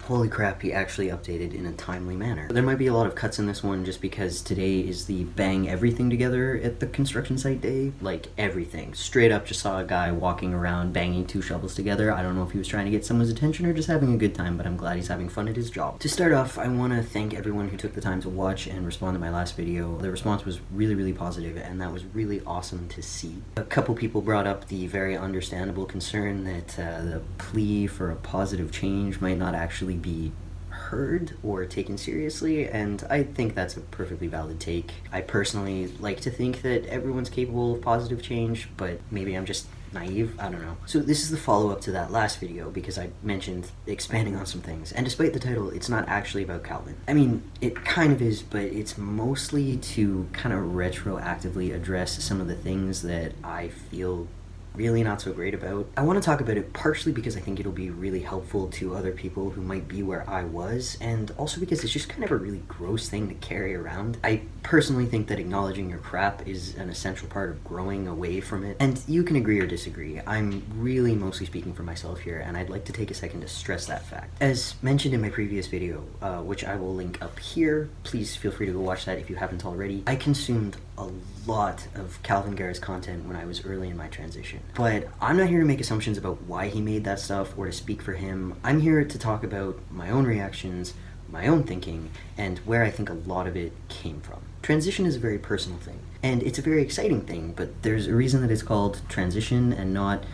Holy crap, he actually updated in a timely manner. There might be a lot of cuts in this one just because today is the bang everything together at the construction site day. Like everything. Straight up just saw a guy walking around banging 2 shovels together. I don't know if he was trying to get someone's attention or just having a good time, but I'm glad he's having fun at his job. To start off, I want to thank everyone who took the time to watch and respond to my last video. The response was really positive, and that was really awesome to see. A couple people brought up the very understandable concern that the plea for a positive change might not actually be heard or taken seriously, and I think that's a perfectly valid take. I personally like to think that everyone's capable of positive change, but maybe I'm just naive, I don't know. So this is the follow-up to that last video because I mentioned expanding on some things, and despite the title, it's not actually about Calvin. I mean, it kind of is, but it's mostly to kind of retroactively address some of the things that I feel really not so great about. I want to talk about it partially because I think it'll be really helpful to other people who might be where I was, and also because it's just kind of a really gross thing to carry around. I personally think that acknowledging your crap is an essential part of growing away from it, and you can agree or disagree. I'm really mostly speaking for myself here, and I'd like to take a second to stress that fact. As mentioned in my previous video, which I will link up here, please feel free to go watch that if you haven't already, I consumed a lot of Calvin Garrett's content when I was early in my transition. But I'm not here to make assumptions about why he made that stuff or to speak for him. I'm here to talk about my own reactions, my own thinking, and where I think a lot of it came from. Transition is a very personal thing, and it's a very exciting thing, but there's a reason that it's called transition and not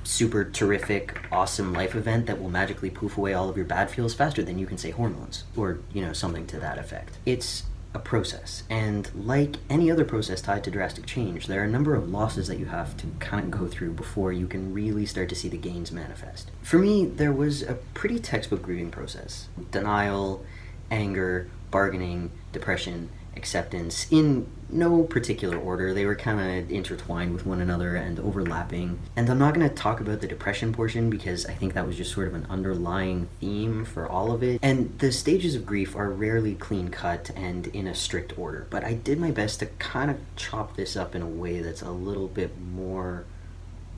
super terrific, awesome life event that will magically poof away all of your bad feels faster than you can say hormones, or, something to that effect. It's a process, and like any other process tied to drastic change, there are a number of losses that you have to kind of go through before you can really start to see the gains manifest. For me, there was a pretty textbook grieving process. Denial, anger, bargaining, depression, acceptance, in no particular order. They were kind of intertwined with one another and overlapping. And I'm not going to talk about the depression portion because I think that was just sort of an underlying theme for all of it. And the stages of grief are rarely clean cut and in a strict order, but I did my best to kind of chop this up in a way that's a little bit more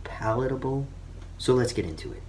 palatable. So let's get into it.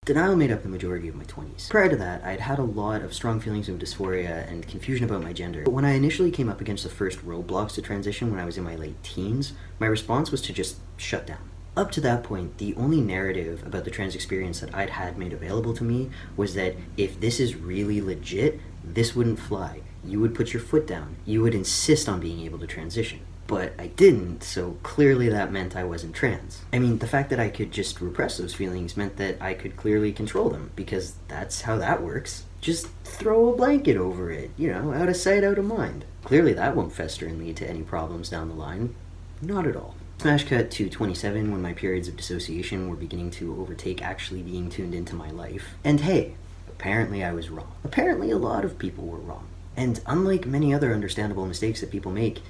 Denial made up the majority of my 20s. Prior to that, I'd had a lot of strong feelings of dysphoria and confusion about my gender. But when I initially came up against the first roadblocks to transition when I was in my late teens, my response was to just shut down. Up to that point, the only narrative about the trans experience that I'd had made available to me was that if this is really legit, this wouldn't fly. You would put your foot down. You would insist on being able to transition. But I didn't, so clearly that meant I wasn't trans. I mean, the fact that I could just repress those feelings meant that I could clearly control them, because that's how that works. Just throw a blanket over it, out of sight, out of mind. Clearly that won't fester and lead to any problems down the line. Not at all. Smash cut to 27 when my periods of dissociation were beginning to overtake actually being tuned into my life. And hey, apparently I was wrong. Apparently a lot of people were wrong. And unlike many other understandable mistakes that people make,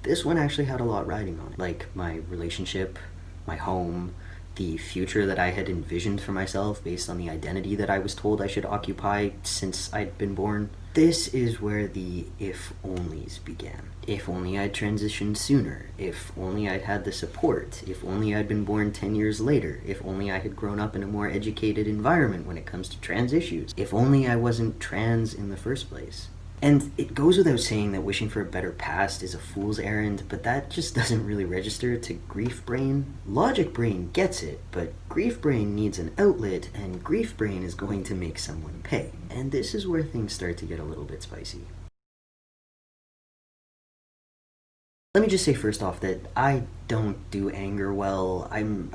this one actually had a lot riding on it. Like my relationship, my home, the future that I had envisioned for myself based on the identity that I was told I should occupy since I'd been born. This is where the if-onlys began. If only I'd transitioned sooner. If only I'd had the support. If only I'd been born 10 years later. If only I had grown up in a more educated environment when it comes to trans issues. If only I wasn't trans in the first place. And it goes without saying that wishing for a better past is a fool's errand, but that just doesn't really register to grief brain. Logic brain gets it, but grief brain needs an outlet, and grief brain is going to make someone pay. And this is where things start to get a little bit spicy. Let me just say first off that I don't do anger well. I'm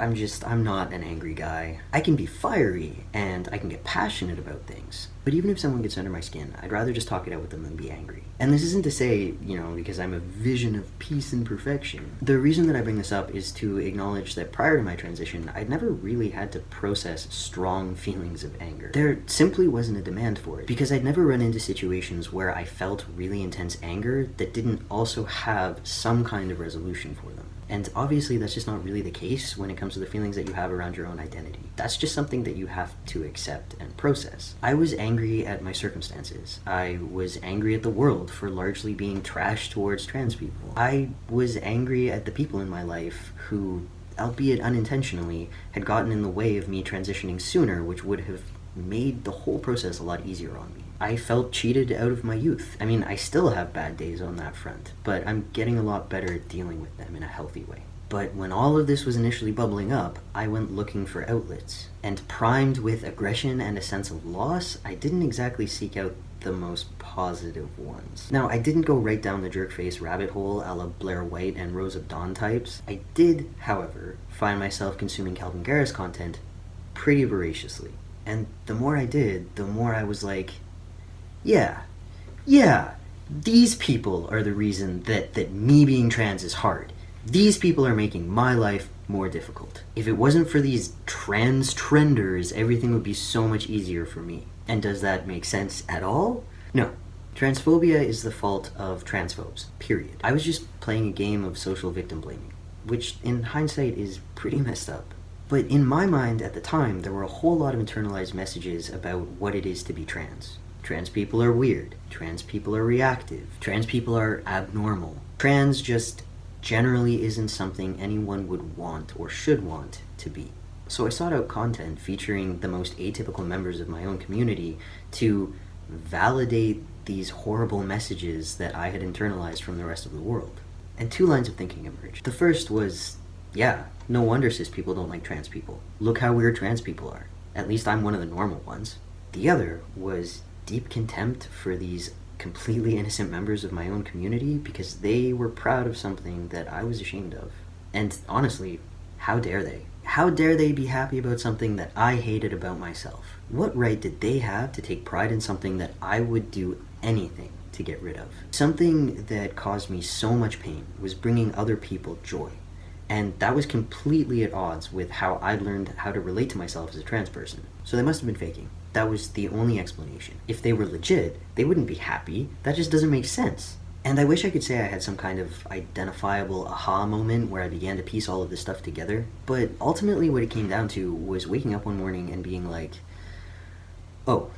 not an angry guy. I can be fiery and I can get passionate about things. But even if someone gets under my skin, I'd rather just talk it out with them than be angry. And this isn't to say, because I'm a vision of peace and perfection. The reason that I bring this up is to acknowledge that prior to my transition, I'd never really had to process strong feelings of anger. There simply wasn't a demand for it, because I'd never run into situations where I felt really intense anger that didn't also have some kind of resolution for them. And obviously that's just not really the case when it comes to the feelings that you have around your own identity. That's just something that you have to accept and process. I was angry at my circumstances. I was angry at the world for largely being trash towards trans people. I was angry at the people in my life who albeit unintentionally, had gotten in the way of me transitioning sooner, which would have made the whole process a lot easier on me. I felt cheated out of my youth. I mean, I still have bad days on that front, but I'm getting a lot better at dealing with them in a healthy way. But when all of this was initially bubbling up, I went looking for outlets. And primed with aggression and a sense of loss, I didn't exactly seek out the most positive ones. Now, I didn't go right down the jerk-face rabbit hole a la Blair White and Rose of Dawn types. I did, however, find myself consuming Calvin Garris content pretty voraciously. And the more I did, the more I was like, yeah, these people are the reason that me being trans is hard. These people are making my life more difficult. If it wasn't for these transtrenders, everything would be so much easier for me. And does that make sense at all? No. Transphobia is the fault of transphobes, period. I was just playing a game of social victim blaming, which in hindsight is pretty messed up. But in my mind at the time, there were a whole lot of internalized messages about what it is to be trans. Trans people are weird. Trans people are reactive. Trans people are abnormal. Trans just generally isn't something anyone would want or should want to be. So I sought out content featuring the most atypical members of my own community to validate these horrible messages that I had internalized from the rest of the world. And two lines of thinking emerged. The first was, yeah, no wonder cis people don't like trans people. Look how weird trans people are. At least I'm one of the normal ones. The other was deep contempt for these completely innocent members of my own community because they were proud of something that I was ashamed of. And honestly, how dare they? How dare they be happy about something that I hated about myself? What right did they have to take pride in something that I would do anything to get rid of? Something that caused me so much pain was bringing other people joy. And that was completely at odds with how I'd learned how to relate to myself as a trans person. So they must have been faking. That was the only explanation. If they were legit, they wouldn't be happy. That just doesn't make sense. And I wish I could say I had some kind of identifiable aha moment where I began to piece all of this stuff together. But ultimately what it came down to was waking up one morning and being like, oh,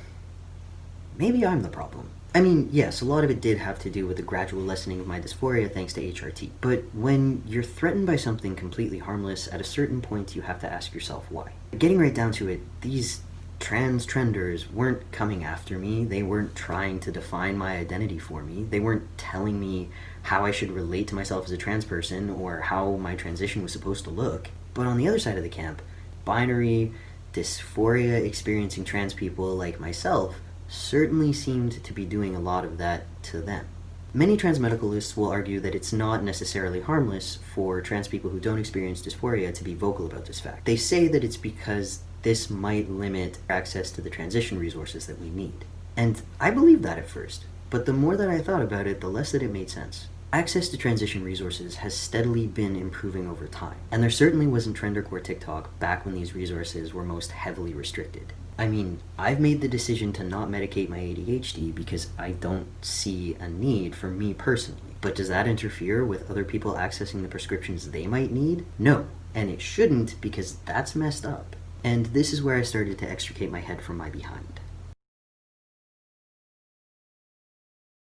maybe I'm the problem. I mean, yes, a lot of it did have to do with the gradual lessening of my dysphoria thanks to HRT. But when you're threatened by something completely harmless, at a certain point you have to ask yourself why. Getting right down to it, these transtrenders weren't coming after me. They weren't trying to define my identity for me. They weren't telling me how I should relate to myself as a trans person or how my transition was supposed to look. But on the other side of the camp, binary, dysphoria experiencing trans people like myself certainly seemed to be doing a lot of that to them. Many trans medicalists will argue that it's not necessarily harmless for trans people who don't experience dysphoria to be vocal about this fact. They say that it's because this might limit access to the transition resources that we need. And I believed that at first, but the more that I thought about it, the less that it made sense. Access to transition resources has steadily been improving over time, and there certainly wasn't Trendercore TikTok back when these resources were most heavily restricted. I mean, I've made the decision to not medicate my ADHD because I don't see a need for me personally. But does that interfere with other people accessing the prescriptions they might need? No, and it shouldn't because that's messed up. And this is where I started to extricate my head from my behind.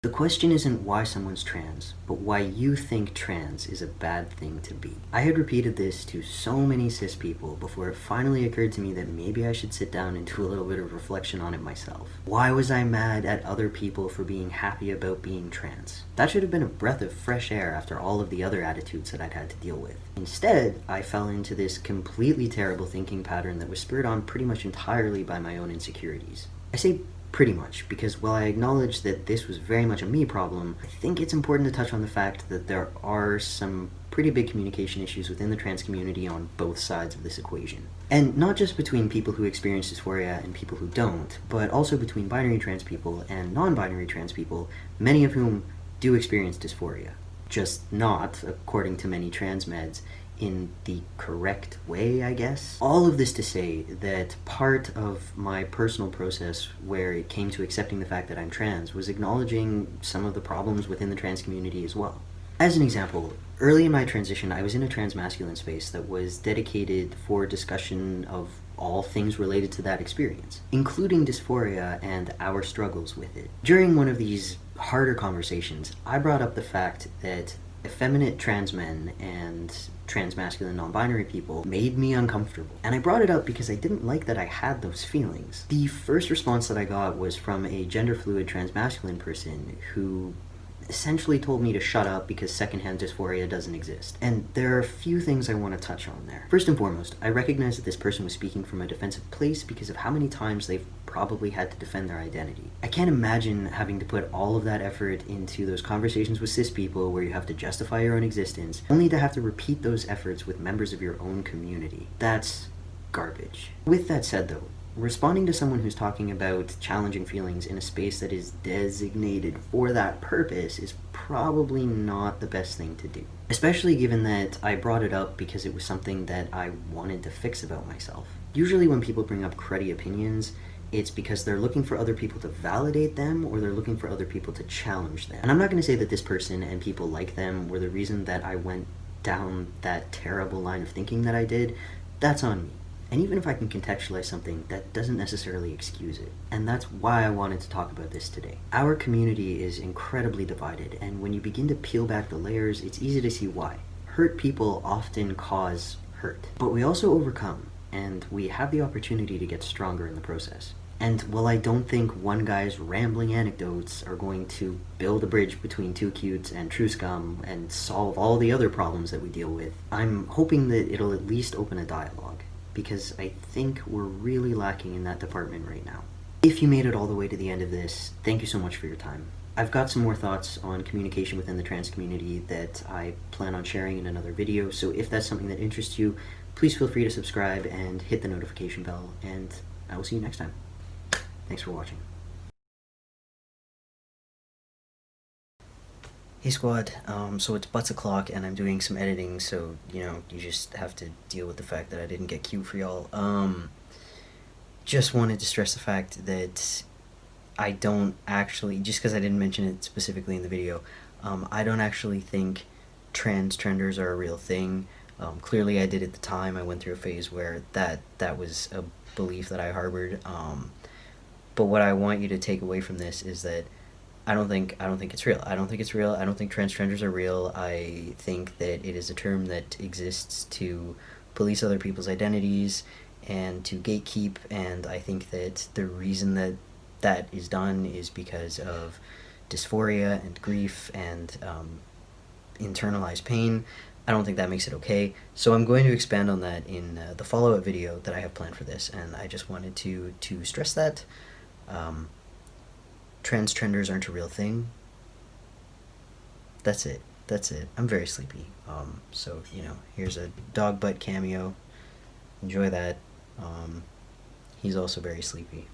The question isn't why someone's trans, but why you think trans is a bad thing to be. I had repeated this to so many cis people before it finally occurred to me that maybe I should sit down and do a little bit of reflection on it myself. Why was I mad at other people for being happy about being trans? That should have been a breath of fresh air after all of the other attitudes that I'd had to deal with. Instead, I fell into this completely terrible thinking pattern that was spurred on pretty much entirely by my own insecurities. I say pretty much, because while I acknowledge that this was very much a me problem, I think it's important to touch on the fact that there are some pretty big communication issues within the trans community on both sides of this equation. And not just between people who experience dysphoria and people who don't, but also between binary trans people and non-binary trans people, many of whom do experience dysphoria. Just not, according to many trans meds, in the correct way, I guess. All of this to say that part of my personal process where it came to accepting the fact that I'm trans was acknowledging some of the problems within the trans community as well. As an example, early in my transition, I was in a trans masculine space that was dedicated for discussion of all things related to that experience, including dysphoria and our struggles with it. During one of these harder conversations, I brought up the fact that Effeminate trans men and transmasculine non-binary people made me uncomfortable. And I brought it up because I didn't like that I had those feelings. The first response that I got was from a gender fluid transmasculine person who essentially told me to shut up because secondhand dysphoria doesn't exist. And there are a few things I want to touch on there. First and foremost, I recognize that this person was speaking from a defensive place because of how many times they've probably had to defend their identity. I can't imagine having to put all of that effort into those conversations with cis people where you have to justify your own existence, only to have to repeat those efforts with members of your own community. That's garbage. With that said though, responding to someone who's talking about challenging feelings in a space that is designated for that purpose is probably not the best thing to do. Especially given that I brought it up because it was something that I wanted to fix about myself. Usually when people bring up cruddy opinions, it's because they're looking for other people to validate them or they're looking for other people to challenge them. And I'm not going to say that this person and people like them were the reason that I went down that terrible line of thinking that I did. That's on me. And even if I can contextualize something, that doesn't necessarily excuse it. And that's why I wanted to talk about this today. Our community is incredibly divided, and when you begin to peel back the layers, it's easy to see why. Hurt people often cause hurt. But we also overcome, and we have the opportunity to get stronger in the process. And while I don't think one guy's rambling anecdotes are going to build a bridge between two cutes and true scum and solve all the other problems that we deal with, I'm hoping that it'll at least open a dialogue, because I think we're really lacking in that department right now. If you made it all the way to the end of this, thank you so much for your time. I've got some more thoughts on communication within the trans community that I plan on sharing in another video, so if that's something that interests you, please feel free to subscribe and hit the notification bell, and I will see you next time. Thanks for watching. Hey squad, so it's butts o'clock and I'm doing some editing, so, you just have to deal with the fact that I didn't get cue for y'all. Just wanted to stress the fact that I don't actually, just because I didn't mention it specifically in the video, I don't actually think transtrenders are a real thing. Clearly I did at the time. I went through a phase where that was a belief that I harbored, but what I want you to take away from this is that I don't think it's real. I don't think it's real. I don't think transtrenders are real. I think that it is a term that exists to police other people's identities and to gatekeep, and I think that the reason that that is done is because of dysphoria and grief and internalized pain. I don't think that makes it okay. So I'm going to expand on that in the follow-up video that I have planned for this, and I just wanted to stress that. Transtrenders aren't a real thing. That's it. I'm very sleepy. So, here's a dog butt cameo. Enjoy that. He's also very sleepy.